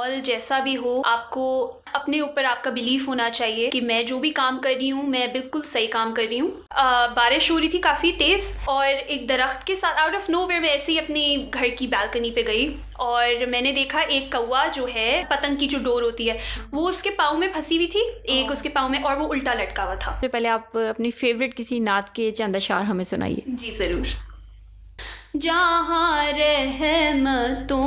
माहौल जैसा भी हो, आपको अपने ऊपर आपका बिलीफ होना चाहिए कि मैं जो भी काम कर रही हूँ मैं बिल्कुल सही काम कर रही हूँ। बारिश हो रही थी काफ़ी तेज़ और एक दरख्त के साथ आउट ऑफ नोवेयर मैं ऐसे ही अपनी घर की बालकनी पे गई और मैंने देखा एक कौवा जो है, पतंग की जो डोर होती है, वो उसके पाँव में फंसी हुई थी, एक उसके पाँव में, और वो उल्टा लटका हुआ था। तो पहले आप अपनी फेवरेट किसी नात के चंद अशार हमें सुनाइए। जी ज़रूर। जहाँ रहमतों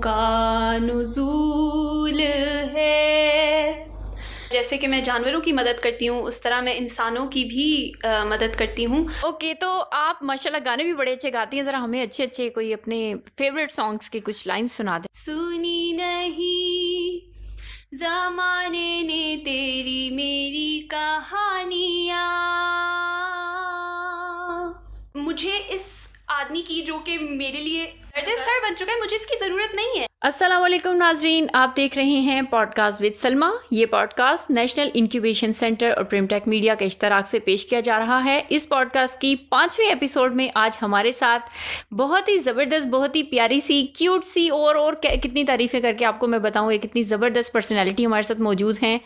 का नुज़ूल है, जैसे कि मैं जानवरों की मदद करती हूँ उस तरह मैं इंसानों की भी मदद करती हूँ। ओके, तो आप माशाल्लाह गाने भी बड़े अच्छे गाती हैं, ज़रा हमें अच्छे कोई अपने फेवरेट सॉन्ग्स के कुछ लाइंस सुना दें। सुनी नहीं ज़माने ने तेरी मेरी कहानियाँ, मुझे इस आदमी की जो कि मेरे लिए सर बन चुका है, मुझे इसकी ज़रूरत नहीं है। अस्सलाम वालेकुम नाजरीन, आप देख रहे हैं पॉडकास्ट विद सलमा। ये पॉडकास्ट नेशनल इंक्यूबेशन सेंटर और प्रिमटेक मीडिया के इश्तराक से पेश किया जा रहा है। इस पॉडकास्ट की 5वीं एपिसोड में आज हमारे साथ बहुत ही ज़बरदस्त, बहुत ही प्यारी सी, क्यूट सी और कितनी तारीफ़ें करके आपको मैं बताऊँ, एक कितनी ज़बरदस्त पर्सनैलिटी हमारे साथ मौजूद हैं,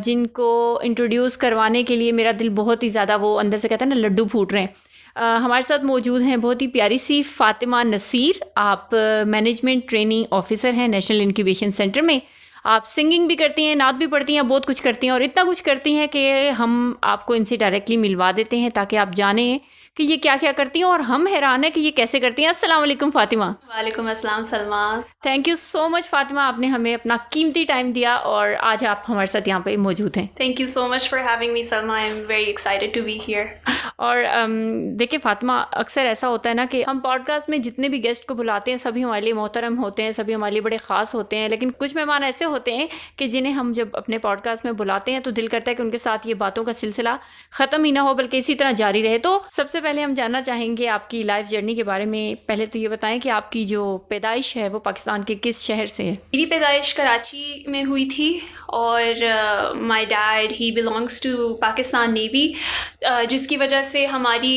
जिनको इंट्रोड्यूस करवाने के लिए मेरा दिल बहुत ही ज़्यादा, वो अंदर से कहते हैं ना, लड्डू फूट रहे हैं। हमारे साथ मौजूद हैं बहुत ही प्यारी सी फ़ातिमा नसीर। आप मैनेजमेंट ट्रेनिंग ऑफिसर हैं नेशनल इंक्यूबेशन सेंटर में। आप सिंगिंग भी करती हैं, नात भी पढ़ती हैं, बहुत कुछ करती हैं और इतना कुछ करती हैं कि हम आपको इनसे डायरेक्टली मिलवा देते हैं ताकि आप जानें कि ये क्या क्या करती हैं और हम हैरान हैं कि ये कैसे करती हैं। अस्सलाम वालेकुम फ़ातिमा। वालेकुम अस्सलाम Salma. Thank you so much Fatima, आपने हमें अपना कीमती टाइम दिया और आज आप हमारे साथ यहाँ पे मौजूद हैं। Thank you so much for having me Salma, I am very excited to be here. और देखिए फ़ातिमा, अक्सर ऐसा होता है ना कि हम पॉडकास्ट में जितने भी गेस्ट को बुलाते हैं सभी हमारे लिए मोहतरम होते हैं, सभी हमारे लिए बड़े ख़ास होते हैं, लेकिन कुछ मेहमान ऐसे होते हैं कि जिन्हें हम जब अपने पॉडकास्ट में बुलाते हैं तो दिल करता है कि उनके साथ ये बातों का सिलसिला ख़त्म ही ना हो बल्कि इसी तरह जारी रहे। तो सबसे पहले हम जानना चाहेंगे आपकी लाइफ जर्नी के बारे में। पहले तो ये बताएं कि आपकी जो पैदाइश है वो पाकिस्तान के किस शहर से है? मेरी पैदाइश कराची में हुई थी और my dad he belongs to Pakistan navy, जिसकी वजह से हमारी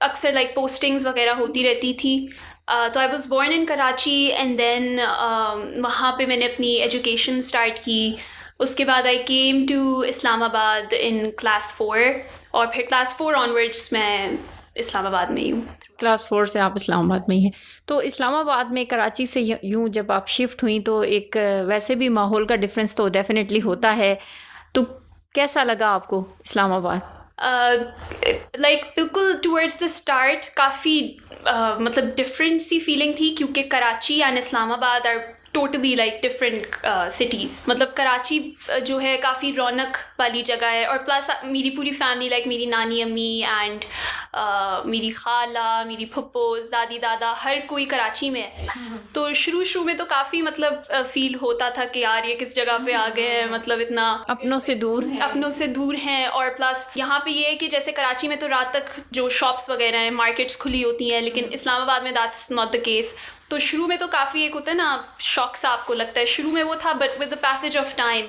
अक्सर लाइक पोस्टिंग्स वगैरह होती रहती थी। तो I was born in Karachi and then वहाँ पे मैंने अपनी एजुकेशन स्टार्ट की। उसके बाद I came to Islamabad in class 4 और फिर क्लास 4 ऑनवर्ड्स मैं इस्लामाबाद में ही हूँ। क्लास 4 से आप इस्लामाबाद में ही हैं। तो इस्लामाबाद में कराची से यूँ जब आप शिफ्ट हुई तो एक वैसे भी माहौल का डिफरेंस तो डेफिनेटली होता है, तो कैसा लगा आपको इस्लामाबाद? लाइक बिल्कुल टूवर्ड्स द स्टार्ट काफ़ी मतलब डिफरेंट सी फीलिंग थी, क्योंकि Karachi and Islamabad are totally like different cities. मतलब कराची जो है काफ़ी रौनक वाली जगह है और प्लस मेरी पूरी फैमिली लाइक मेरी नानी अम्मी एंड मेरी खाला, मेरी फुप्पोज, दादी दादा, हर कोई कराची में है। तो शुरू में तो काफ़ी मतलब फील होता था कि यार ये किस जगह पे आ गए हैं, मतलब इतना अपनों से दूर हैं। और प्लस यहाँ पे ये है कि जैसे कराची में तो रात तक जो शॉप्स वगैरह हैं, मार्केट्स खुली होती हैं, लेकिन इस्लामाबाद में दैट्स नॉट द केस। तो शुरू में तो काफ़ी एक होता है ना शॉक सा आपको लगता है, शुरू में वो था, but with the passage of time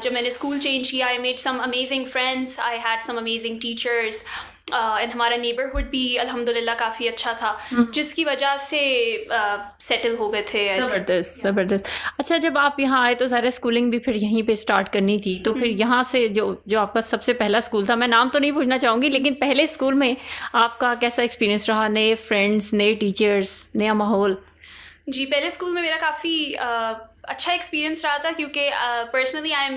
जब मैंने स्कूल चेंज किया, I made some amazing friends, I had some amazing teachers and हमारा नेबरहुड भी अल्हम्दुलिल्लाह काफ़ी अच्छा था, जिसकी वजह से सेटल हो गए थे। ज़बरदस्त। अच्छा, जब आप यहाँ आए तो सारा स्कूलिंग भी फिर यहीं पे स्टार्ट करनी थी, तो फिर यहाँ से जो आपका सबसे पहला स्कूल था, मैं नाम तो नहीं पूछना चाहूँगी, लेकिन पहले स्कूल में आपका कैसा एक्सपीरियंस रहा? नए फ्रेंड्स, नए टीचर्स, नया माहौल? जी, पहले स्कूल में मेरा काफ़ी अच्छा एक्सपीरियंस रहा था, क्योंकि personally I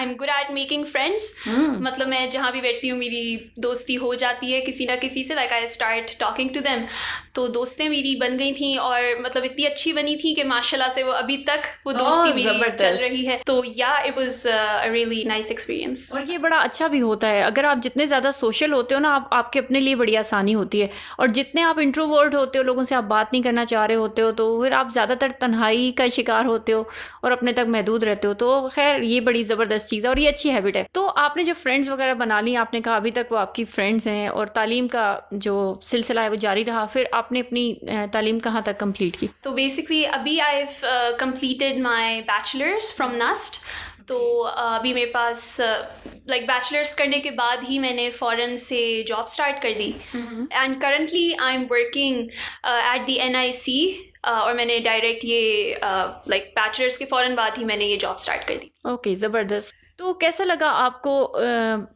am good at making friends. मतलब मैं जहाँ भी बैठती हूँ मेरी दोस्ती हो जाती है किसी ना किसी से, like I start talking to them. तो दोस्तें मेरी बन गई थी और मतलब इतनी अच्छी बनी थी कि माशाल्लाह से वो अभी तक वो दोस्ती मेरी चल रही है। तो या it was a really nice experience. और ये बड़ा अच्छा भी होता है, अगर आप जितने ज़्यादा सोशल होते हो ना, आपके अपने लिए बड़ी आसानी होती है, और जितने आप इंट्रोवर्ट होते हो, लोगों से आप बात नहीं करना चाह रहे होते हो, तो फिर आप ज़्यादातर तन्हाई का शिकार होते हो और अपने तक महदूद रहते हो। तो खैर ये बड़ी ज़बरदस्त चीज़ है और ये अच्छी हैबिट है। तो आपने जो फ्रेंड्स वगैरह बना ली, आपने कहा अभी तक वो आपकी फ्रेंड्स हैं, और तालीम का जो सिलसिला है वो जारी रहा, फिर आपने अपनी तालीम कहाँ तक कंप्लीट की? तो बेसिकली अभी I have completed my bachelors from NUST तो अभी मेरे पास लाइक बैचलर्स करने के बाद ही मैंने फ़ौरन से जॉब स्टार्ट कर दी and currently I am working at the NIC और मैंने डायरेक्ट ये लाइक बैचलर्स के फ़ौरन बाद ही मैंने ये जॉब स्टार्ट कर दी। ओके, ज़बरदस्त। तो कैसा लगा आपको?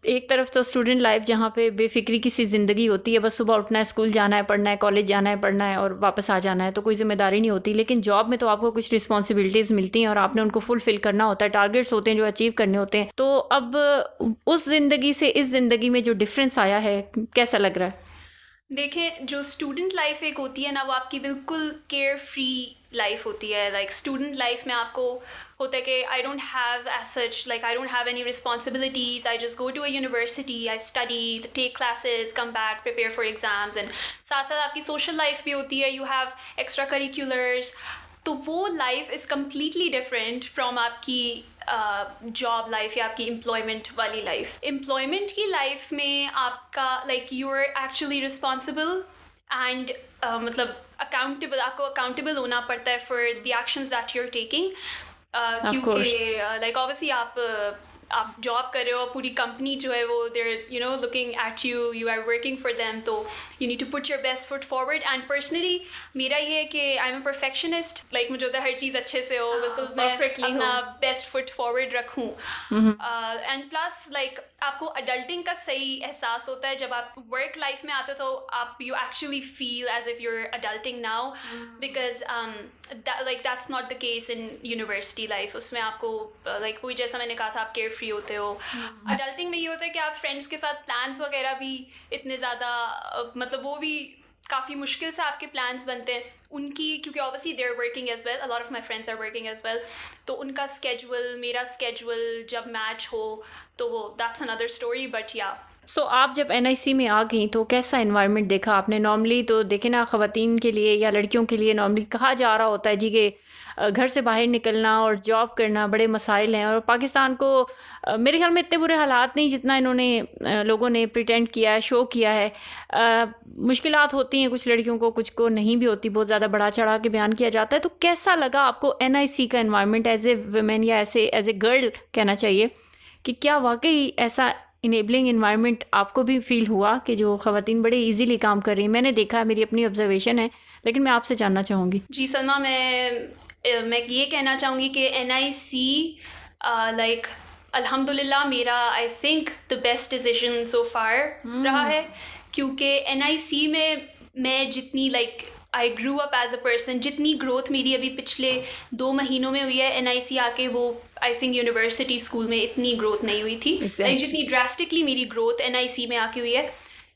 एक तरफ तो स्टूडेंट लाइफ जहाँ पे बेफिक्री की सी ज़िंदगी होती है, बस सुबह उठना है, स्कूल जाना है, पढ़ना है, कॉलेज जाना है, पढ़ना है और वापस आ जाना है, तो कोई जिम्मेदारी नहीं होती। लेकिन जॉब में तो आपको कुछ रिस्पॉन्सिबिलिटीज़ मिलती हैं और आपने उनको फुलफिल करना होता है, टारगेट्स होते हैं जो अचीव करने होते हैं। तो अब उस ज़िंदगी से इस ज़िंदगी में जो डिफरेंस आया है, कैसा लग रहा है? देखें, जो स्टूडेंट लाइफ एक होती है ना, वो आपकी बिल्कुल केयर फ्री लाइफ होती है। लाइक स्टूडेंट लाइफ में आपको होता है कि I don't have as such, like I don't have any responsibilities, I just go to a university, I study, take classes, come back, prepare for exams, and साथ साथ आपकी सोशल लाइफ भी होती है, यू हैव एक्स्ट्रा करिकुलर्स। तो वो life is completely different from आपकी job life या आपकी एम्प्लॉयमेंट वाली लाइफ। एम्प्लॉयमेंट की लाइफ में आपका like you are actually responsible and मतलब अकाउंटेबल, आपको अकाउंटेबल होना पड़ता है for the actions that you are taking, क्योंकि लाइक ऑब्वियसली आप जॉब कर रहे हो, पूरी कंपनी जो है वो there you know looking at you, you are working for them, तो you need to put your best foot forward. And personally मेरा ये है कि I am a perfectionist, like मुझे होता है हर चीज़ अच्छे से हो, बिल्कुल मैं अपना बेस्ट फुट फॉरवर्ड रखूँ। एंड प्लस लाइक आपको अडल्टिंग का सही एहसास होता है जब आप वर्क लाइफ में आते हो, तो आप you actually feel as if you're adulting now, because like that's not the case in university life. उसमें आपको लाइक वही जैसा मैंने कहा था, आप केयर फ्री होते हो। अडल्टिंग में ये होता है कि आप फ्रेंड्स के साथ प्लान्स वगैरह भी इतने ज़्यादा मतलब वो भी काफ़ी मुश्किल से आपके प्लान्स बनते हैं उनकी, क्योंकि obviously they are working as well, a lot of my friends are working as well, तो उनका स्केड्यूल मेरा स्केड्यूल जब मैच हो तो वो दैट्स अनदर स्टोरी। बट या सो आप जब NIC में आ गई तो कैसा एनवायरनमेंट देखा आपने? नॉर्मली तो देखे ना, ख़वातीन के लिए या लड़कियों के लिए नॉर्मली कहा जा रहा होता है जी कि घर से बाहर निकलना और जॉब करना बड़े मसाइल हैं, और पाकिस्तान को मेरे ख्याल में इतने बुरे हालात नहीं जितना इन्होंने लोगों ने प्रिटेंड किया है, शो किया है। मुश्किलात होती हैं कुछ लड़कियों को, कुछ को नहीं भी होती, बहुत ज़्यादा बढ़ा चढ़ा के बयान किया जाता है। तो कैसा लगा आपको NIC का एनवायरनमेंट एज ए वुमेन या एज ए गर्ल कहना चाहिए, कि क्या वाकई ऐसा इनेबलिंग इन्वायरमेंट आपको भी फील हुआ कि जो ख़वातीन बड़े इजीली काम कर रही हैं? मैंने देखा है, मेरी अपनी ऑब्जर्वेशन है, लेकिन मैं आपसे जानना चाहूँगी। जी सलमा, मैं ये कहना चाहूँगी कि NIC लाइक अल्हम्दुलिल्लाह मेरा I think the best decision so far रहा है, क्योंकि NIC में मैं जितनी like I grew up as a person, जितनी ग्रोथ मेरी अभी पिछले 2 महीनों में हुई है NIC आके, वो आई थिंक यूनिवर्सिटी स्कूल में इतनी ग्रोथ नहीं हुई थी। जितनी ड्रास्टिकली मेरी ग्रोथ NIC में आके हुई है।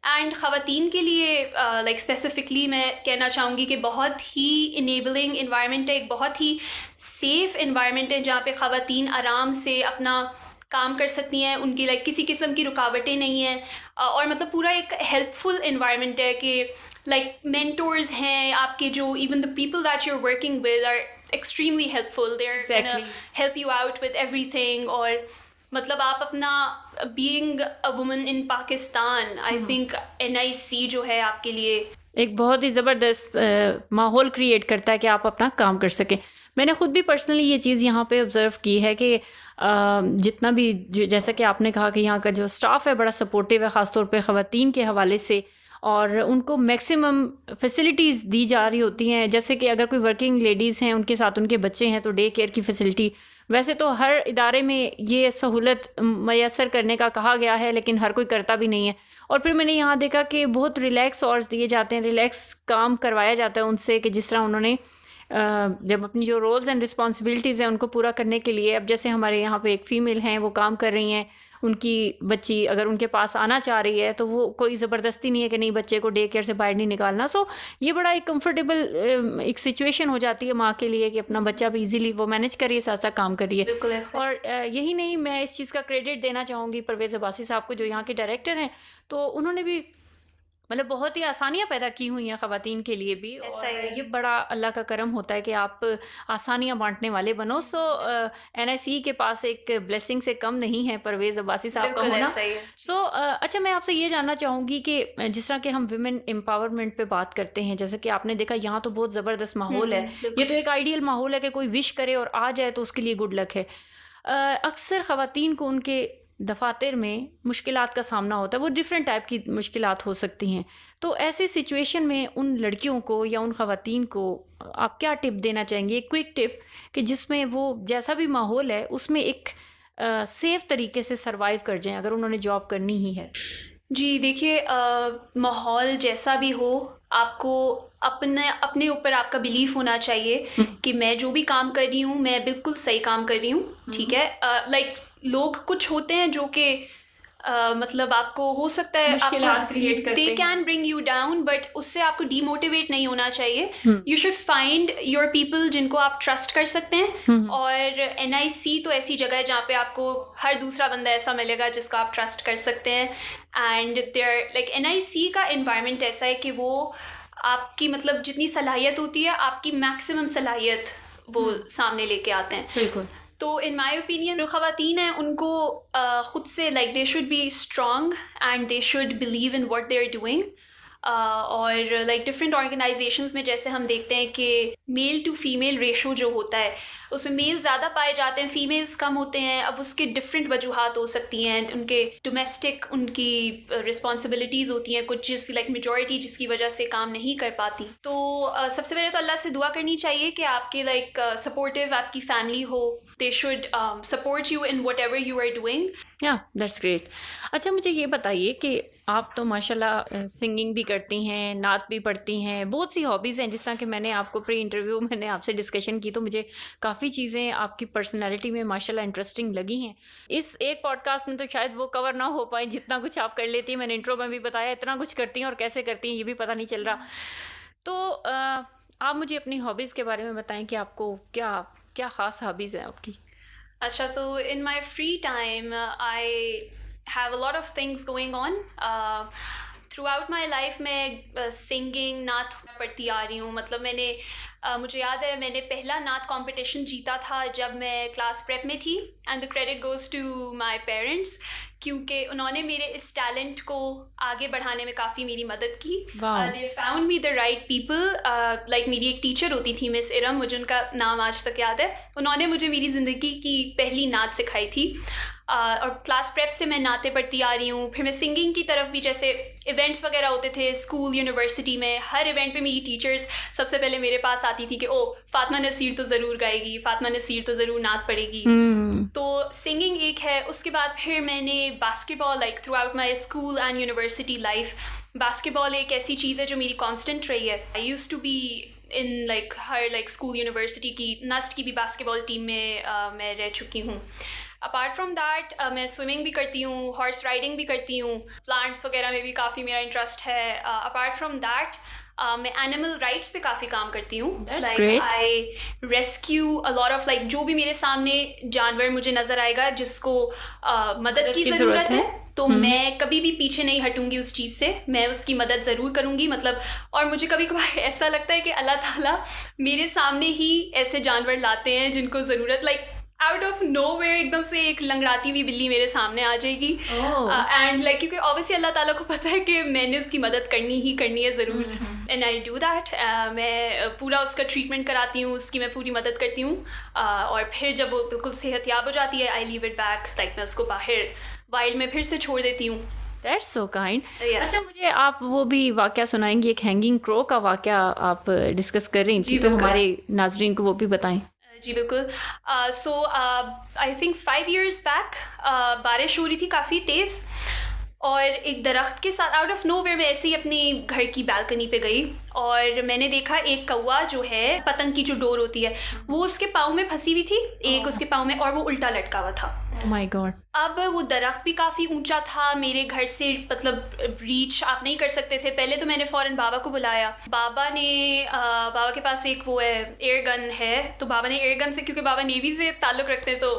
एंड ख़वातीन के लिए लाइक स्पेसिफ़िकली मैं कहना चाहूँगी कि बहुत ही इनेबलिंग इन्वायरमेंट है, एक बहुत ही सेफ़ इन्वायरमेंट है जहाँ पे ख़वातीन आराम से अपना काम कर सकती हैं, उनकी लाइक किसी किस्म की रुकावटें नहीं हैं, और मतलब पूरा एक हेल्पफुल इन्वायरमेंट है कि लाइक मेंटोर्स हैं आपके, जो even the people that you are working with are extremely helpful, they are help you out with everything. और मतलब आप अपना being a woman in Pakistan, I think NIC जो है आपके लिए एक बहुत ही ज़बरदस्त माहौल क्रिएट करता है कि आप अपना काम कर सकें। मैंने ख़ुद भी पर्सनली ये चीज़ यहाँ पे ऑब्ज़र्व की है कि जितना भी जैसा कि आपने कहा कि यहाँ का जो स्टाफ है बड़ा सपोर्टिव है, ख़ासतौर पे ख़वातीन के हवाले से, और उनको मैक्सिमम फैसिलिटीज़ दी जा रही होती हैं। जैसे कि अगर कोई वर्किंग लेडीज़ हैं, उनके साथ उनके बच्चे हैं, तो डे केयर की फ़ैसिलिटी, वैसे तो हर इदारे में ये सहूलत मैसर करने का कहा गया है, लेकिन हर कोई करता भी नहीं है। और फिर मैंने यहाँ देखा कि बहुत रिलैक्स आवर्स दिए जाते हैं, रिलैक्स काम करवाया जाता है उनसे, कि जिस तरह उन्होंने जब अपनी जो रोल्स एंड रिस्पॉन्सिबिलिटीज़ हैं उनको पूरा करने के लिए, अब जैसे हमारे यहाँ पे एक फ़ीमेल हैं, वो काम कर रही हैं, उनकी बच्ची अगर उनके पास आना चाह रही है तो वो कोई ज़बरदस्ती नहीं है कि नहीं बच्चे को डे केयर से बाहर नहीं निकालना। सो ये बड़ा एक कंफर्टेबल एक सिचुएशन हो जाती है माँ के लिए कि अपना बच्चा भी इजीली वो मैनेज करिए, साथ साथ काम करिए। और यही नहीं, मैं इस चीज़ का क्रेडिट देना चाहूँगी परवेज़ अब्बासी साहब को, जो यहाँ के डायरेक्टर हैं, तो उन्होंने भी मतलब बहुत ही आसानियाँ पैदा की हुई हैं ख़वातीन के लिए भी, और ये बड़ा अल्लाह का करम होता है कि आप आसानियाँ बांटने वाले बनो। सो NIC के पास एक ब्लेसिंग से कम नहीं है परवेज़ अब्बासी साहब का होना। सो अच्छा, मैं आपसे ये जानना चाहूँगी कि जिस तरह के हम विमेन एम्पावरमेंट पे बात करते हैं, जैसे कि आपने देखा यहाँ तो बहुत ज़बरदस्त माहौल है, ये तो एक आइडियल माहौल है कि कोई विश करे और आ जाए तो उसके लिए गुड लक है। अक्सर ख़वातीन को उनके दफातर में मुश्किलात का सामना होता है, वो डिफरेंट टाइप की मुश्किलात हो सकती हैं। तो ऐसी सिचुएशन में उन लड़कियों को या उन ख़वातीन को आप क्या टिप देना चाहेंगे, एक क्विक टिप कि जिसमें वो जैसा भी माहौल है उसमें एक सेफ तरीके से सरवाइव कर जाएं अगर उन्होंने जॉब करनी ही है? जी देखिए, माहौल जैसा भी हो, आपको अपने ऊपर आपका बिलीफ होना चाहिए कि मैं जो भी काम कर रही हूँ मैं बिल्कुल सही काम कर रही हूँ, ठीक है। लाइक लोग कुछ होते हैं जो कि मतलब आपको हो सकता है मुश्किलात क्रिएट करते हैं, they can bring you down, but उससे आपको डीमोटिवेट नहीं होना चाहिए। You should find your people जिनको आप ट्रस्ट कर सकते हैं। और NIC तो ऐसी जगह है जहाँ पे आपको हर दूसरा बंदा ऐसा मिलेगा जिसको आप ट्रस्ट कर सकते हैं। एंड देयर लाइक NIC का एनवायरनमेंट ऐसा है कि वो आपकी मतलब जितनी सलाहियत होती है आपकी मैक्सिमम सलाहियत वो सामने लेके आते हैं। बिल्कुल। तो इन माई ओपिनियन जो ख़वातीन हैं उनको ख़ुद से like they should be strong and they should believe in what they are doing. और लाइक डिफरेंट ऑर्गेनाइजेशंस में जैसे हम देखते हैं कि मेल टू फीमेल रेशो जो होता है उसमें मेल ज़्यादा पाए जाते हैं, फीमेल्स कम होते हैं। अब उसके डिफरेंट वजूहात हो सकती हैं, उनके डोमेस्टिक उनकी रिस्पॉन्सिबिलिटीज़ होती हैं कुछ, जिस लाइक मेजॉरिटी जिसकी वजह से काम नहीं कर पाती। तो सबसे पहले तो अल्लाह से दुआ करनी चाहिए कि आपके लाइक सपोर्टिव आपकी फैमिली हो, they should support you in whatever you are doing. Yeah that's great. अच्छा मुझे ये बताइए कि आप तो माशाल्लाह सिंगिंग भी करती हैं, नात भी पढ़ती हैं, बहुत सी हॉबीज़ हैं। जिस तरह कि मैंने आपको प्री इंटरव्यू मैंने आपसे डिस्कशन की तो मुझे काफ़ी चीज़ें आपकी पर्सनैलिटी में माशाल्लाह इंटरेस्टिंग लगी हैं। इस एक पॉडकास्ट में तो शायद वो कवर ना हो पाए जितना कुछ आप कर लेती हैं। मैंने इंट्रो में भी बताया इतना कुछ करती हैं और कैसे करती हैं ये भी पता नहीं चल रहा। तो आप मुझे अपनी हॉबीज़ के बारे में बताएं कि आपको क्या क्या ख़ास हॉबीज़ हैं आपकी? अच्छा, तो in my free time I have a lot of things going on. Throughout my life मैं सिंगिंग नात पढ़ती आ रही हूँ। मतलब मुझे याद है मैंने पहला नात कंपटीशन जीता था जब मैं क्लास प्रेप में थी। And the credit goes to my parents, क्योंकि उन्होंने मेरे इस टैलेंट को आगे बढ़ाने में काफ़ी मेरी मदद की। They found me the right people. Like मेरी एक टीचर होती थी मिस इरम, मुझे उनका नाम आज तक याद है। उन्होंने मुझे मेरी ज़िंदगी की पहली नात सिखाई थी। और क्लास प्रेप से मैं नाते पढ़ती आ रही हूँ। फिर मैं सिंगिंग की तरफ भी, जैसे इवेंट्स वगैरह होते थे स्कूल यूनिवर्सिटी में, हर इवेंट पे मेरी टीचर्स सबसे पहले मेरे पास आती थी कि ओ फातिमा नसीर तो ज़रूर गाएगी, फातिमा नसीर तो ज़रूर नात पढ़ेगी। तो सिंगिंग एक है। उसके बाद फिर मैंने basketball, like throughout my school and university life basketball एक ऐसी चीज़ है जो मेरी कॉन्स्टेंट रही है। I used to be in like हर लाइक स्कूल यूनिवर्सिटी की नस्ट की भी बास्केटबॉल टीम में मैं रह चुकी हूँ। अपार्ट फ्रॉम दैट मैं स्विमिंग भी करती हूँ, हॉर्स राइडिंग भी करती हूँ, प्लांट्स वगैरह में भी काफ़ी मेरा इंटरेस्ट है। अपार्ट फ्रॉम दैट मैं एनिमल राइट्स पे काफ़ी काम करती हूँ। Like I rescue a lot of like जो भी मेरे सामने जानवर मुझे नज़र आएगा जिसको मदद की ज़रूरत है तो मैं कभी भी पीछे नहीं हटूंगी उस चीज़ से, मैं उसकी मदद ज़रूर करूँगी। मतलब और मुझे कभी कभार ऐसा लगता है कि अल्लाह ताला मेरे सामने ही ऐसे जानवर लाते हैं जिनको ज़रूरत, लाइक आउट ऑफ नोवेयर एकदम से एक लंगड़ाती हुई बिल्ली मेरे सामने आ जाएगी। एंड लाइक क्योंकि ऑब्वियसली अल्लाह ताला को पता है कि मैंने उसकी मदद करनी ही करनी है ज़रूर। And I do that. मैं पूरा उसका ट्रीटमेंट कराती हूँ, उसकी मैं पूरी मदद करती हूँ। और फिर जब वो बिल्कुल सेहतयाब हो जाती है I leave it back, like मैं उसको बाहर वाइल्ड में फिर से छोड़ देती हूँ। That's so kind. अच्छा मुझे आप वो भी वाक़या सुनाएंगी, एक हैंगिंग क्रो का वाक़या आप डिस्कस कर रही थी, तो हमारे नाजरीन को वो भी बताएं। जी बिल्कुल। सो आई थिंक 5 years बैक बारिश हो रही थी काफ़ी तेज़ और एक दरख्त के साथ आउट ऑफ नोवेयर मैं ऐसे ही अपनी घर की बालकनी पे गई और मैंने देखा एक कौवा जो है पतंग की जो डोर होती है वो उसके पाँव में फंसी हुई थी, एक उसके पाँव में, और वो उल्टा लटका हुआ था। My God. अब वो दरख्त भी काफ़ी ऊंचा था, मेरे घर से मतलब रीच आप नहीं कर सकते थे। पहले तो मैंने फ़ौरन बाबा को बुलाया। बाबा के पास एक वो है एयर गन है, तो बाबा ने एयर गन से, क्योंकि बाबा नेवी से ताल्लुक़ रखते हैं तो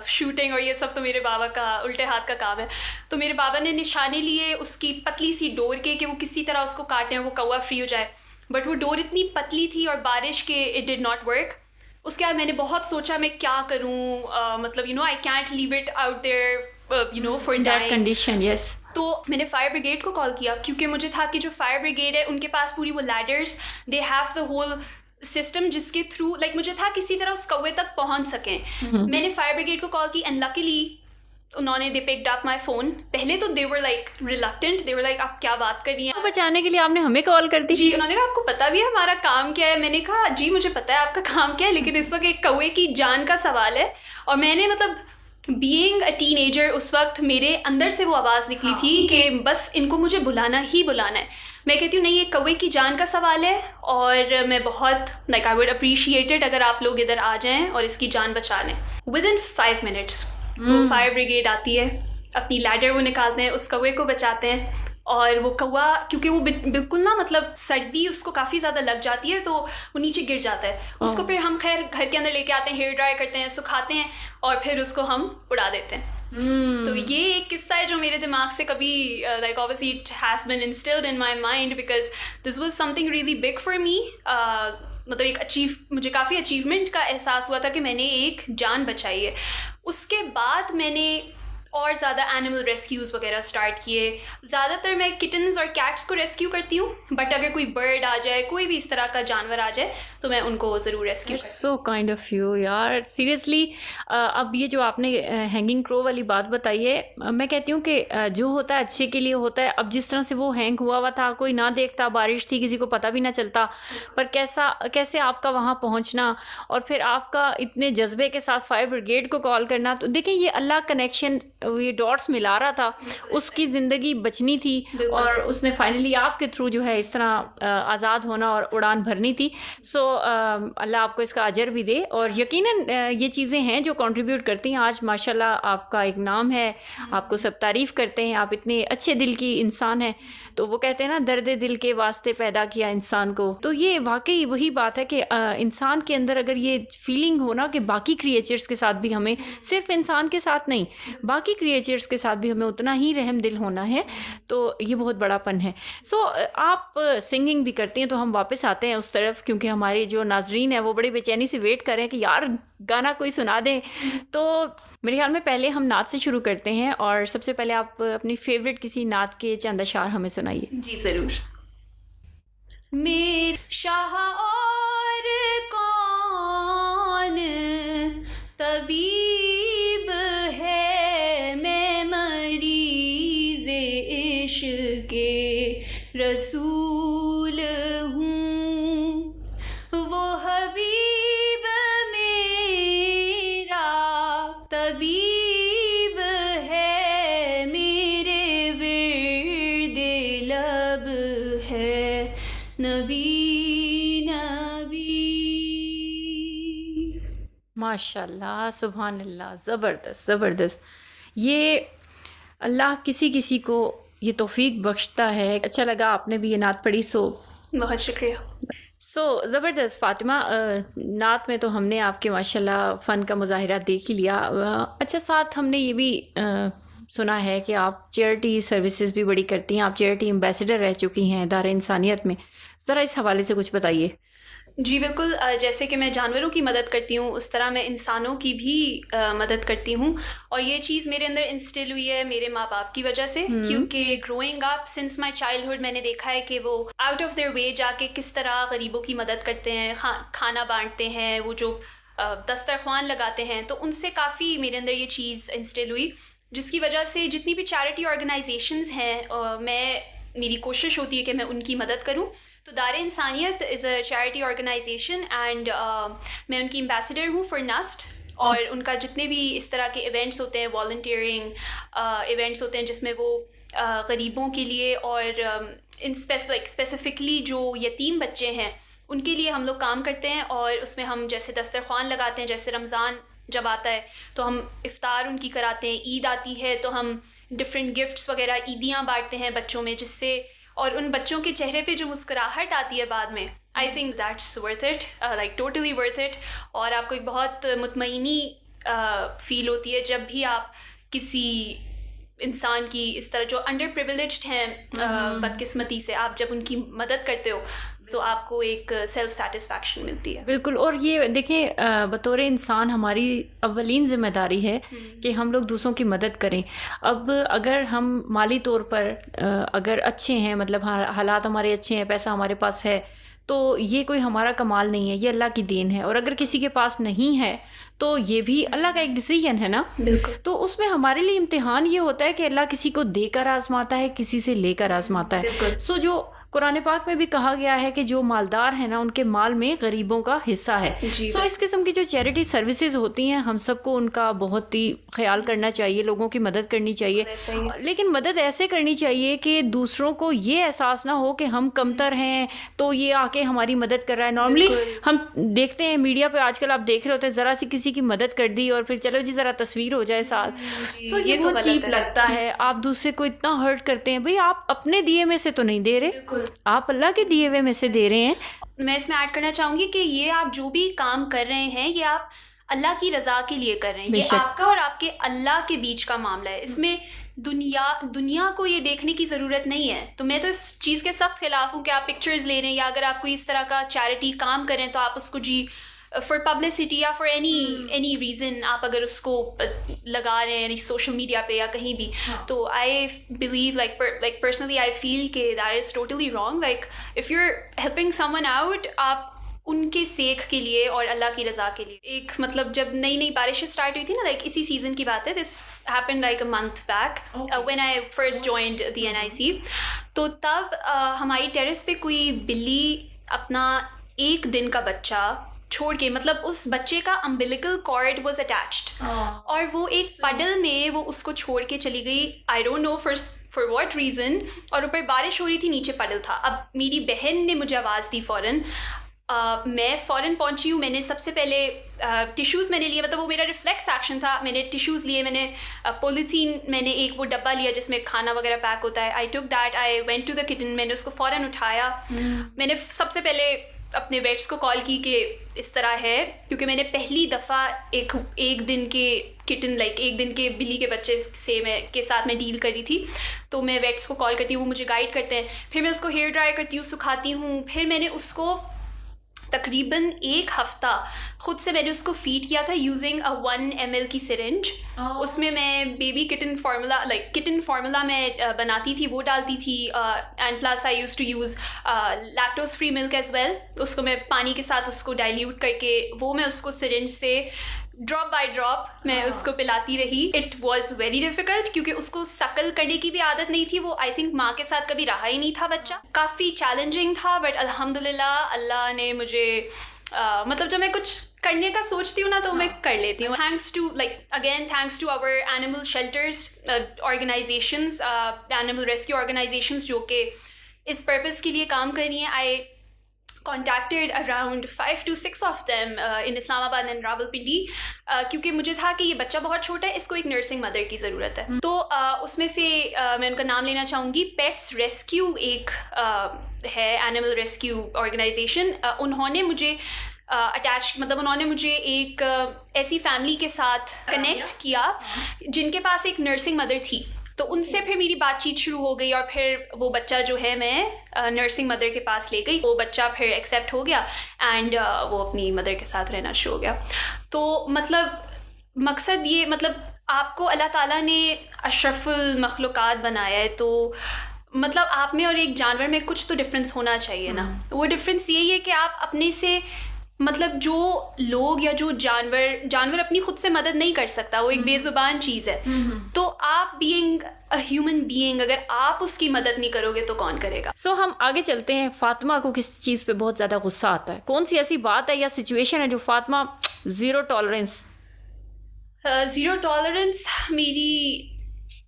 शूटिंग और ये सब तो मेरे बाबा का उल्टे हाथ का काम है। तो मेरे बाबा ने निशाने लिए उसकी पतली सी डोर के कि वो किसी तरह उसको काटें और वो कौवा फ्री हो जाए, बट वो डोर इतनी पतली थी और बारिश के इट डिड नॉट वर्क। उसके बाद मैंने बहुत सोचा मैं क्या करूँ, मतलब you know I can't leave it out there you know for that condition. Yes. तो मैंने फायर ब्रिगेड को कॉल किया क्योंकि मुझे था कि जो फायर ब्रिगेड है उनके पास पूरी वो ladders, they have the whole system जिसके थ्रू लाइक मुझे था किसी तरह उस कौवे तक पहुंच सकें। मैंने फायर ब्रिगेड को कॉल की एंड लकीली उन्होंने they picked up my phone. पहले तो they were like reluctant, they were like आप क्या बात कर रही हैं, बचाने के लिए आपने हमें कॉल कर दी? जी, उन्होंने कहा आपको पता भी है हमारा काम क्या है? मैंने कहा जी मुझे पता है आपका काम क्या है, लेकिन इस वक्त एक कौवे की जान का सवाल है। और मैंने मतलब बीइंग अ टीनेजर उस वक्त मेरे अंदर से वो आवाज़ निकली थी कि बस इनको मुझे बुलाना ही बुलाना है। मैं कहती हूँ नहीं, ये कौवे की जान का सवाल है और मैं बहुत like I would appreciate it अगर आप लोग इधर आ जाएं और इसकी जान बचा लें। विद इन 5 मिनट्स वो फायर ब्रिगेड आती है, अपनी लैडर वो निकालते हैं, उस कौवे को बचाते हैं। और वो कौवा क्योंकि वो बिल्कुल ना मतलब सर्दी उसको काफ़ी ज़्यादा लग जाती है तो वो नीचे गिर जाता है। उसको फिर हम खैर घर के अंदर लेके आते हैं, हेयर ड्राई करते हैं, सुखाते हैं और फिर उसको हम उड़ा देते हैं। तो ये एक किस्सा है जो मेरे दिमाग से कभी like obviously it has been instilled in my mind because this was something really big for me. मतलब एक मुझे काफ़ी अचीवमेंट का एहसास हुआ था कि मैंने एक जान बचाई है। उसके बाद मैंने और ज़्यादा एनिमल रेस्क्यूज़ वगैरह स्टार्ट किए। ज़्यादातर मैं किटन्स और कैट्स को रेस्क्यू करती हूँ, बट अगर कोई बर्ड आ जाए, कोई भी इस तरह का जानवर आ जाए तो मैं उनको ज़रूर रेस्क्यू करती हूँ। सो काइंड ऑफ यू यार, सीरियसली। अब ये जो आपने हैंगिंग क्रो वाली बात बताई है, मैं कहती हूँ कि जो होता है अच्छे के लिए होता है। अब जिस तरह से वो हैंग हुआ था, कोई ना देखता, बारिश थी, किसी को पता भी ना चलता, पर कैसे आपका वहाँ पहुँचना और फिर आपका इतने जज्बे के साथ फायर ब्रिगेड को कॉल करना। तो देखें ये अल्लाह कनेक्शन, ये डॉट्स मिला रहा था, उसकी ज़िंदगी बचनी थी और उसने फाइनली आपके थ्रू जो है इस तरह आज़ाद होना और उड़ान भरनी थी। सो अल्लाह आपको इसका अजर भी दे। और यकीनन ये चीज़ें हैं जो कंट्रीब्यूट करती हैं। आज माशाल्लाह आपका एक नाम है, आपको सब तारीफ़ करते हैं, आप इतने अच्छे दिल की इंसान हैं। तो वो कहते हैं ना, दर्द दिल के वास्ते पैदा किया इंसान को। तो ये वाकई वही बात है कि इंसान के अंदर अगर ये फीलिंग हो ना कि बाकी क्रिएचर्स के साथ भी हमें, सिर्फ इंसान के साथ नहीं, बाकी क्रिएचर्स के साथ भी हमें उतना ही रहम दिल होना है, तो ये बहुत बड़ापन है। सो आप सिंगिंग भी करती हैं, तो हम वापस आते हैं उस तरफ, क्योंकि हमारे जो नाजरीन है वो बड़ी बेचैनी से वेट कर रहे हैं कि यार गाना कोई सुना दें। तो मेरे ख्याल में पहले हम नात से शुरू करते हैं और सबसे पहले आप अपनी फेवरेट किसी नात के चंद अशार हमें सुनाइए। जी ज़रूर। मेरे शाह और कौन तबीब है, मैं मरीज़ इश्क़ रसूल हूँ, वो हबीब मेरा तबीब है, मेरे विर्द लब है नबी नबी। माशाल्लाह, सुभान अल्लाह, ज़बरदस्त ज़बरदस्त। ये अल्लाह किसी किसी को ये तौफीक बख्शता है। अच्छा लगा आपने भी ये नात पढ़ी, सो बहुत शुक्रिया। ज़बरदस्त फ़ातिमा। नात में तो हमने आपके माशाल्लाह फ़न का मुज़ाहिरा देख ही लिया। अच्छा, साथ हमने ये भी सुना है कि आप चैरिटी सर्विसेज भी बड़ी करती हैं, आप चैरिटी एम्बेसडर रह चुकी हैं दायरे इंसानियत में। ज़रा इस हवाले से कुछ बताइए। जी बिल्कुल, जैसे कि मैं जानवरों की मदद करती हूँ उस तरह मैं इंसानों की भी मदद करती हूँ। और ये चीज़ मेरे अंदर इंस्टिल हुई है मेरे माँ बाप की वजह से, क्योंकि growing up since my childhood मैंने देखा है कि वो आउट ऑफ देयर वे जाके किस तरह गरीबों की मदद करते हैं, खाना बांटते हैं, वो जो दस्तरख्वान लगाते हैं। तो उनसे काफ़ी मेरे अंदर ये चीज़ इंस्टिल हुई, जिसकी वजह से जितनी भी चैरिटी ऑर्गेनाइजेशंस हैं मेरी कोशिश होती है कि मैं उनकी मदद करूँ। तो Daira Insaniyat is a charity organisation and मैं उनकी एम्बेसडर हूँ फॉर नस्ट। और उनका जितने भी इस तरह के इवेंट्स होते हैं, वॉलंटियरिंग इवेंट्स होते हैं, जिसमें वो गरीबों के लिए और इन स्पेसिफिकली जो यतीम बच्चे हैं उनके लिए हम लोग काम करते हैं। और उसमें हम जैसे दस्तरख्वान लगाते हैं, जैसे रमज़ान जब आता है तो हम इफ्तार उनकी कराते हैं, ईद आती है तो हम डिफरेंट गिफ्ट्स वगैरह ईदियाँ बांटते हैं बच्चों में, जिससे और उन बच्चों के चेहरे पे जो मुस्कुराहट आती है बाद में, I think that's worth it, like totally worth it. और आपको एक बहुत मुतमईनी फील होती है जब भी आप किसी इंसान की इस तरह जो अंडर प्रिविलेज्ड हैं बदकिस्मती से, आप जब उनकी मदद करते हो तो आपको एक सेल्फ सेटिस्फैक्शन मिलती है। बिल्कुल। और ये देखें, बतौर इंसान हमारी अव्वलीन ज़िम्मेदारी है कि हम लोग दूसरों की मदद करें। अब अगर हम माली तौर पर अगर अच्छे हैं, मतलब हालात हमारे अच्छे हैं, पैसा हमारे पास है, तो ये कोई हमारा कमाल नहीं है, ये अल्लाह की देन है। और अगर किसी के पास नहीं है तो ये भी अल्लाह का एक डिसीजन है ना। तो उसमें हमारे लिए इम्तिहान ये होता है कि अल्लाह किसी को देकर आजमाता है, किसी से लेकर आजमाता है। सो जो कुरान पाक में भी कहा गया है कि जो मालदार है ना उनके माल में गरीबों का हिस्सा है। सो इस किस्म की जो चैरिटी सर्विसेज होती हैं हम सबको उनका बहुत ही ख्याल करना चाहिए, लोगों की मदद करनी चाहिए, लेकिन मदद ऐसे करनी चाहिए कि दूसरों को ये एहसास ना हो कि हम कमतर हैं तो ये आके हमारी मदद कर रहा है। नॉर्मली हम देखते हैं मीडिया पे आजकल, आप देख रहे होते हैं ज़रा सी किसी की मदद कर दी और फिर चलो जी ज़रा तस्वीर हो जाए साथ। सो ये बहुत चीप लगता है, आप दूसरे को इतना हर्ट करते हैं। भाई आप अपने दिए में से तो नहीं दे रहे, आप अल्लाह के दिए हुए में से दे रहे हैं। मैं इसमें ऐड करना चाहूँगी कि ये आप जो भी काम कर रहे हैं ये आप अल्लाह की रज़ा के लिए कर रहे हैं। ये आपका और आपके अल्लाह के बीच का मामला है, इसमें दुनिया को ये देखने की ज़रूरत नहीं है। तो मैं तो इस चीज़ के सख्त खिलाफ हूँ कि आप पिक्चर्स ले रहे हैं या अगर आप कोई इस तरह का चैरिटी काम करें तो आप उसको जी फॉर पब्लिसिटी या फॉर एनी रीज़न आप अगर उसको लगा रहे हैं सोशल मीडिया पे या कहीं भी, तो I believe like personally I feel के that is totally wrong. Like if you are helping someone out, आप उनके सेख के लिए और अल्लाह की रज़ा के लिए। एक मतलब जब नई नई बारिशें स्टार्ट हुई थी ना, लाइक इसी सीज़न की बात है, this happened like a month back when I first joined the NIC। तो तब हमारी टेरेस पे कोई बिल्ली अपना 1 दिन का बच्चा छोड़ के, मतलब उस बच्चे का अम्बिलिकल कॉर्ड वाज अटैच्ड और वो एक पडल में वो उसको छोड़ के चली गई। I don't know for what reason, और ऊपर बारिश हो रही थी, नीचे पडल था। अब मेरी बहन ने मुझे आवाज़ दी फ़ौरन, मैं फ़ौरन पहुंची हूँ। मैंने सबसे पहले टिश्यूज़ मैंने लिए, मतलब वो मेरा रिफ्लेक्स एक्शन था। मैंने टिश्यूज़ लिए, मैंने पॉलीथीन, मैंने एक वो डब्बा लिया जिसमें खाना वगैरह पैक होता है। I took that, I went to the kitchen, मैंने उसको फ़ौरन उठाया। मैंने सबसे पहले अपने वेट्स को कॉल की कि इस तरह है, क्योंकि मैंने पहली दफ़ा एक दिन के किटन, लाइक 1 दिन के बिल्ली के बच्चे के साथ मैं डील करी थी। तो मैं वेट्स को कॉल करती हूँ, वो मुझे गाइड करते हैं। फिर मैं उसको हेयर ड्राई करती हूँ, सुखाती हूँ। फिर मैंने उसको तकरीबन 1 हफ़्ता ख़ुद से मैंने उसको फीड किया था यूजिंग अ 1 ml की सिरिंज। उसमें मैं baby kitten formula, like kitten formula मैं बनाती थी, वो डालती थी। And plus I use to use lactose free milk as well. उसको मैं पानी के साथ उसको डाइल्यूट करके वो मैं उसको सिरिंज से ड्रॉप बाय ड्रॉप मैं उसको पिलाती रही। इट वॉज़ वेरी डिफ़िकल्ट क्योंकि उसको सकल करने की भी आदत नहीं थी। वो आई थिंक माँ के साथ कभी रहा ही नहीं था बच्चा। काफ़ी चैलेंजिंग था, बट अल्हम्दुलिल्लाह अल्लाह ने मुझे मतलब जब मैं कुछ करने का सोचती हूँ ना तो मैं कर लेती हूँ। Thanks to thanks to our animal shelters organisations, animal rescue organisations जो कि इस पर्पज़ के लिए काम कर रही हैं। आई contacted around 5 to 6 of them in Islamabad and Rawalpindi क्योंकि मुझे था कि ये बच्चा बहुत छोटा है, इसको एक नर्सिंग मदर की ज़रूरत है। तो उसमें से मैं उनका नाम लेना चाहूँगी। पेट्स रेस्क्यू एक है एनिमल रेस्क्यू ऑर्गेनाइजेशन। उन्होंने मुझे मतलब उन्होंने मुझे एक ऐसी फैमिली के साथ कनेक्ट किया जिनके पास एक नर्सिंग मदर थी। तो उनसे फिर मेरी बातचीत शुरू हो गई और फिर वो बच्चा जो है मैं नर्सिंग मदर के पास ले गई। वो बच्चा फिर एक्सेप्ट हो गया एंड वो अपनी मदर के साथ रहना शुरू हो गया। तो मतलब मकसद ये, मतलब आपको अल्लाह ताला ने अशरफुल मखलूक़ात बनाया है, तो मतलब आप में और एक जानवर में कुछ तो डिफरेंस होना चाहिए ना। वो डिफरेंस यही है कि आप अपने से, मतलब जो लोग या जो जानवर अपनी खुद से मदद नहीं कर सकता, वो एक बेजुबान चीज़ है। तो आप बीइंग अ ह्यूमन बीइंग, अगर आप उसकी मदद नहीं करोगे तो कौन करेगा। सो हम आगे चलते हैं। फातिमा को किस चीज़ पे बहुत ज़्यादा गुस्सा आता है? कौन सी ऐसी बात है या सिचुएशन है जो फातिमा ज़ीरो टॉलरेंस मेरी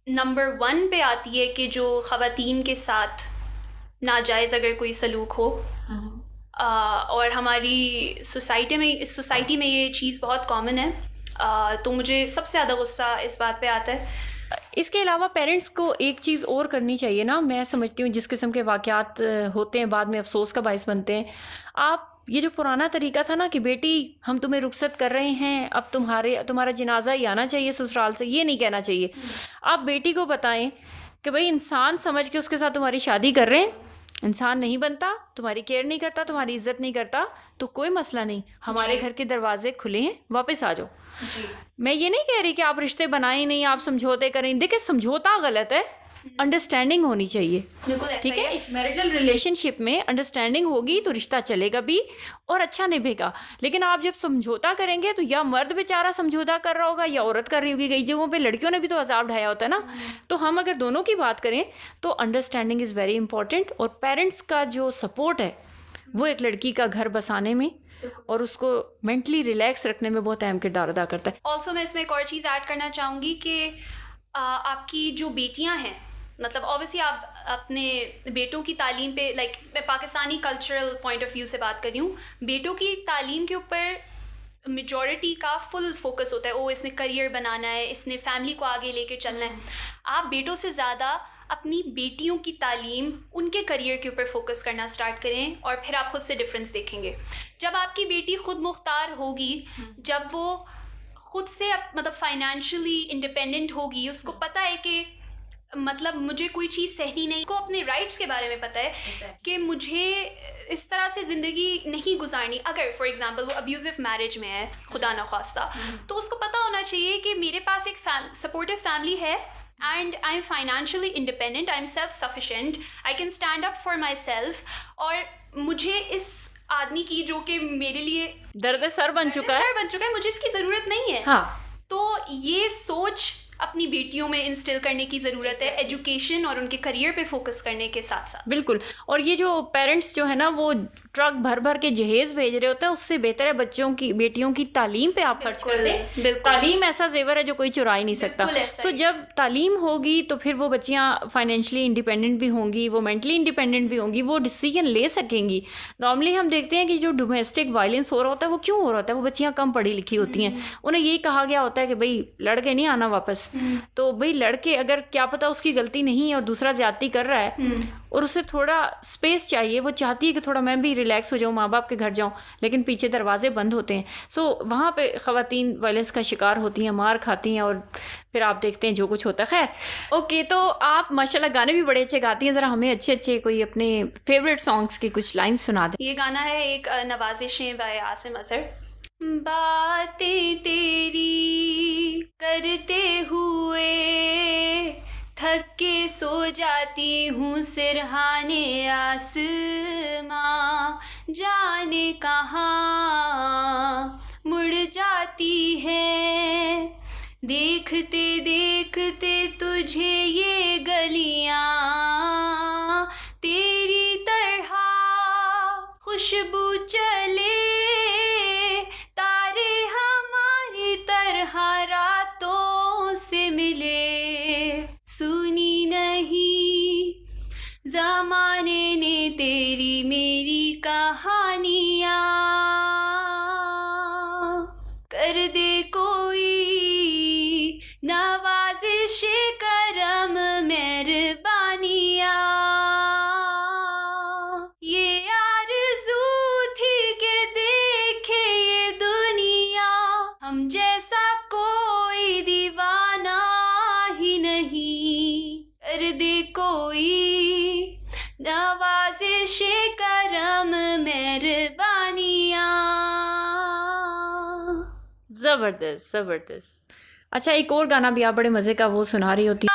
नंबर 1 पे आती है कि जो ख़वातीन के साथ नाजायज़ अगर कोई सलूक हो, और हमारी इस सोसाइटी में ये चीज़ बहुत कॉमन है। तो मुझे सबसे ज़्यादा गुस्सा इस बात पे आता है। इसके अलावा पेरेंट्स को एक चीज़ और करनी चाहिए ना, मैं समझती हूँ जिस किस्म के वाक़यात होते हैं बाद में अफसोस का बाइस बनते हैं। आप ये जो पुराना तरीका था ना कि बेटी हम तुम्हें रुखसत कर रहे हैं, अब तुम्हारा जनाजा ही आना चाहिए ससुराल से, ये नहीं कहना चाहिए। आप बेटी को बताएं कि भाई इंसान समझ के उसके साथ तुम्हारी शादी कर रहे हैं, इंसान नहीं बनता, तुम्हारी केयर नहीं करता, तुम्हारी इज्जत नहीं करता, तो कोई मसला नहीं, हमारे घर के दरवाजे खुले हैं, वापस आ जाओ। मैं ये नहीं कह रही कि आप रिश्ते बनाएं नहीं, आप समझौते करें। देखिए समझौता गलत है, अंडरस्टैंडिंग होनी चाहिए। बिल्कुल ठीक है, मैरिटल रिलेशनशिप में अंडरस्टैंडिंग होगी तो रिश्ता चलेगा भी और अच्छा निभेगा। लेकिन आप जब समझौता करेंगे तो या मर्द बेचारा समझौता कर रहा होगा या औरत कर रही होगी। कई जगहों पे लड़कियों ने भी तो अजाब ढाया होता है ना। तो हम अगर दोनों की बात करें तो अंडरस्टैंडिंग इज़ वेरी इंपॉर्टेंट, और पेरेंट्स का जो सपोर्ट है वो एक लड़की का घर बसाने में और उसको मेंटली रिलैक्स रखने में बहुत अहम किरदार अदा करता है। ऑल्सो मैं इसमें एक और चीज़ ऐड करना चाहूँगी कि आपकी जो बेटियां हैं, मतलब ऑब्वियसली आप अपने बेटों की तालीम पे, लाइक मैं Pakistani cultural point of view से बात कर रही हूँ, बेटों की तालीम के ऊपर मेजॉरिटी का फुल फोकस होता है। इसने करियर बनाना है, इसने फैमिली को आगे लेके चलना है। आप बेटों से ज़्यादा अपनी बेटियों की तालीम, उनके करियर के ऊपर फोकस करना स्टार्ट करें और फिर आप खुद से डिफरेंस देखेंगे। जब आपकी बेटी खुद मुख्तार होगी, जब वो खुद से मतलब फाइनेंशियली इंडिपेंडेंट होगी, उसको पता है कि मतलब मुझे कोई चीज़ सहनी नहीं, उसको अपने राइट्स के बारे में पता है कि मुझे इस तरह से ज़िंदगी नहीं गुजारनी। अगर फॉर एग्जांपल वो अब्यूजिव मैरिज में है, खुदा न खास्ता, तो उसको पता होना चाहिए कि मेरे पास एक सपोर्टिव फैमिली है and I'm financially independent, I'm self-sufficient, I can stand up for myself, और मुझे इस आदमी की जो कि मेरे लिए दर्द सर बन चुका है, मुझे इसकी ज़रूरत नहीं है। हाँ, तो ये सोच अपनी बेटियों में इंस्टिल करने की ज़रूरत है, एजुकेशन और उनके करियर पे फोकस करने के साथ साथ। बिल्कुल। और ये जो पेरेंट्स जो है ना वो ट्रक भर भर के जहेज भेज रहे होते हैं, उससे बेहतर है बच्चों की, बेटियों की तालीम पे आप खर्च कर दें। तालीम ऐसा जेवर है जो कोई चुरा ही नहीं सकता। तो जब तालीम होगी तो फिर वो बच्चियाँ फाइनेंशियली इंडिपेंडेंट भी होंगी, वो मेंटली इंडिपेंडेंट भी होंगी, वो डिसीजन ले सकेंगी। नॉर्मली हम देखते हैं कि जो डोमेस्टिक वायलेंस हो रहा होता है वो क्यों हो रहा होता है, वो बच्चियाँ कम पढ़ी लिखी होती हैं, उन्हें यही कहा गया होता है कि भाई लड़के नहीं आना वापस। तो भाई लड़के, अगर क्या पता उसकी गलती नहीं है और दूसरा ज्यादती कर रहा है और उसे थोड़ा स्पेस चाहिए, वो चाहती है कि थोड़ा मैं भी रिलैक्स हो जाऊँ, माँ बाप के घर जाऊँ, लेकिन पीछे दरवाजे बंद होते हैं। सो वहाँ पे ख़वातीन वायलेंस का शिकार होती हैं, मार खाती हैं और फिर आप देखते हैं जो कुछ होता है। खैर ओके, तो आप माशाल्लाह गाने भी बड़े अच्छे गाती हैं, ज़रा हमें अच्छे अच्छे कोई अपने फेवरेट सॉन्ग्स की कुछ लाइन्स सुना दें। ये गाना है एक नवाजिशें बाय आसिम अजहर। बातें तेरी करते हुए थक के सो जाती हूँ, सिरहाने आसमां जाने कहाँ मुड़ जाती है, देखते देखते तुझे ये गलियाँ तेरी तरह खुशबू चले, तारे हमारी तरह रातों से मिले, सुनी नहीं ज़माने ने तेरी मेरी कहानियाँ, कर दे कोई नवाजिश करम मेहरबानियाँ। ये आरज़ू थी कि देखे ये दुनिया, हम जैसा कोई दीवाना ही नहीं, कर दे कोई नवाजिश करम मेहरबानियाँ। ज़बरदस्त ज़बरदस्त। अच्छा, एक और गाना भी आप बड़े मज़े का वो सुना रही होती।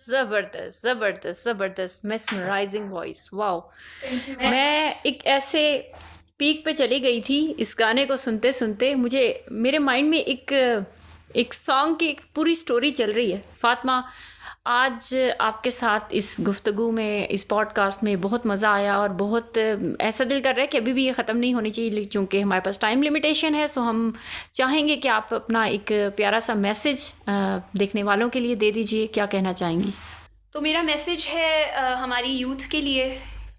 ज़बरदस्त ज़बरदस्त ज़बरदस्त, मेस्मराइजिंग वॉइस, वाओ। मैं एक ऐसे पीक पे चली गई थी इस गाने को सुनते सुनते, मुझे मेरे माइंड में एक सॉन्ग की एक पूरी स्टोरी चल रही है। फातिमा, आज आपके साथ इस गुफ्तगू में, इस पॉडकास्ट में बहुत मज़ा आया और बहुत ऐसा दिल कर रहा है कि अभी भी ये ख़त्म नहीं होनी चाहिए, चूँकि हमारे पास टाइम लिमिटेशन है। सो हम चाहेंगे कि आप अपना एक प्यारा सा मैसेज देखने वालों के लिए दे दीजिए। क्या कहना चाहेंगी? तो मेरा मैसेज है हमारी यूथ के लिए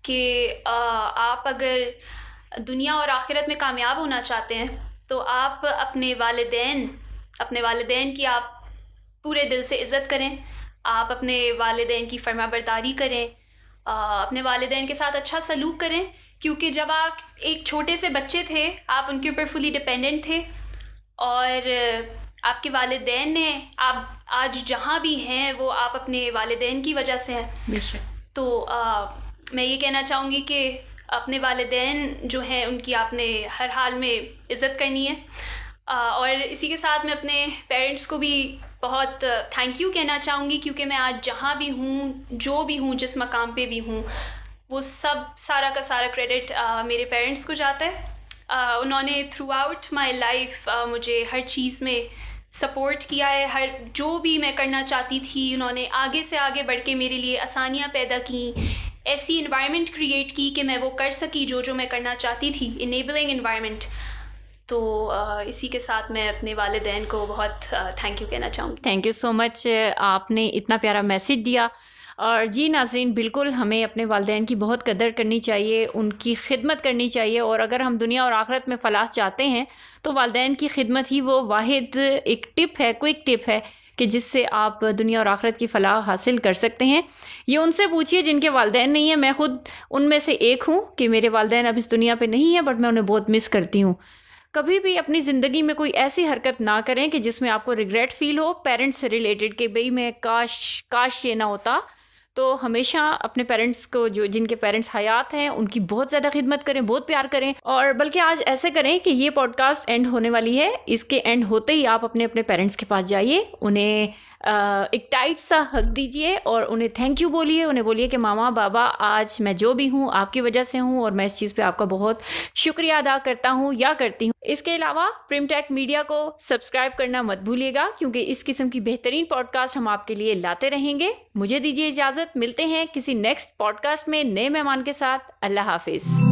कि आप अगर दुनिया और आखिरत में कामयाब होना चाहते हैं तो आप अपने वालिदैन की आप पूरे दिल से इज़्ज़त करें, आप अपने वालिदैन की फरमाबरदारी करें, अपने वालिदैन के साथ अच्छा सलूक करें, क्योंकि जब आप एक छोटे से बच्चे थे आप उनके ऊपर फुली डिपेंडेंट थे और आपके वालिदैन ने, आप आज जहाँ भी हैं वो आप अपने वालिदैन की वजह से हैं। तो मैं ये कहना चाहूँगी कि अपने वालिदैन जो हैं उनकी आपने हर हाल में इज़्ज़त करनी है। और इसी के साथ मैं अपने पेरेंट्स को भी बहुत थैंक यू कहना चाहूँगी, क्योंकि मैं आज जहाँ भी हूँ, जो भी हूँ, जिस मकाम पे भी हूँ, वो सब सारा का सारा क्रेडिट मेरे पेरेंट्स को जाता है। उन्होंने थ्रू आउट माई लाइफ मुझे हर चीज़ में सपोर्ट किया है। हर जो भी मैं करना चाहती थी उन्होंने आगे से आगे बढ़ के मेरे लिए आसानियाँ पैदा की, ऐसी इन्वायरमेंट क्रिएट की कि मैं वो कर सकी जो मैं करना चाहती थी, इनेबलिंग इन्वायरमेंट। तो इसी के साथ मैं अपने वालिदैन को बहुत थैंक यू कहना चाहूँगी। थैंक यू सो मच, आपने इतना प्यारा मैसेज दिया। और जी नाज़रीन, बिल्कुल हमें अपने वालिदैन की बहुत कदर करनी चाहिए, उनकी खिदमत करनी चाहिए। और अगर हम दुनिया और आखिरत में फलाह चाहते हैं तो वालिदैन की खिदमत ही वो वाहिद एक टिप है, क्विक टिप है कि जिससे आप दुनिया और आखिरत की फलाह हासिल कर सकते हैं। ये उनसे पूछिए जिनके वालिदैन नहीं है। मैं ख़ुद उनमें से एक हूँ कि मेरे वालिदैन अब इस दुनिया पे नहीं है, बट मैं उन्हें बहुत मिस करती हूँ। कभी भी अपनी ज़िंदगी में कोई ऐसी हरकत ना करें कि जिसमें आपको रिग्रेट फील हो पेरेंट्स से रिलेटेड, कि भाई मैं काश ये ना होता। तो हमेशा अपने पेरेंट्स को, जो जिनके पेरेंट्स हयात हैं, उनकी बहुत ज़्यादा खिदमत करें, बहुत प्यार करें। और बल्कि आज ऐसे करें कि ये पॉडकास्ट एंड होने वाली है, इसके एंड होते ही आप अपने अपने पेरेंट्स के पास जाइए, उन्हें एक टाइट सा हक दीजिए और उन्हें थैंक यू बोलिए। उन्हें बोलिए कि मामा बाबा, आज मैं जो भी हूँ आपकी वजह से हूँ और मैं इस चीज़ पे आपका बहुत शुक्रिया अदा करता हूँ या करती हूँ। इसके अलावा प्रिमटेक मीडिया को सब्सक्राइब करना मत भूलिएगा, क्योंकि इस किस्म की बेहतरीन पॉडकास्ट हम आपके लिए लाते रहेंगे। मुझे दीजिए इजाज़त, मिलते हैं किसी नेक्स्ट पॉडकास्ट में नए मेहमान के साथ। अल्लाह हाफिज़।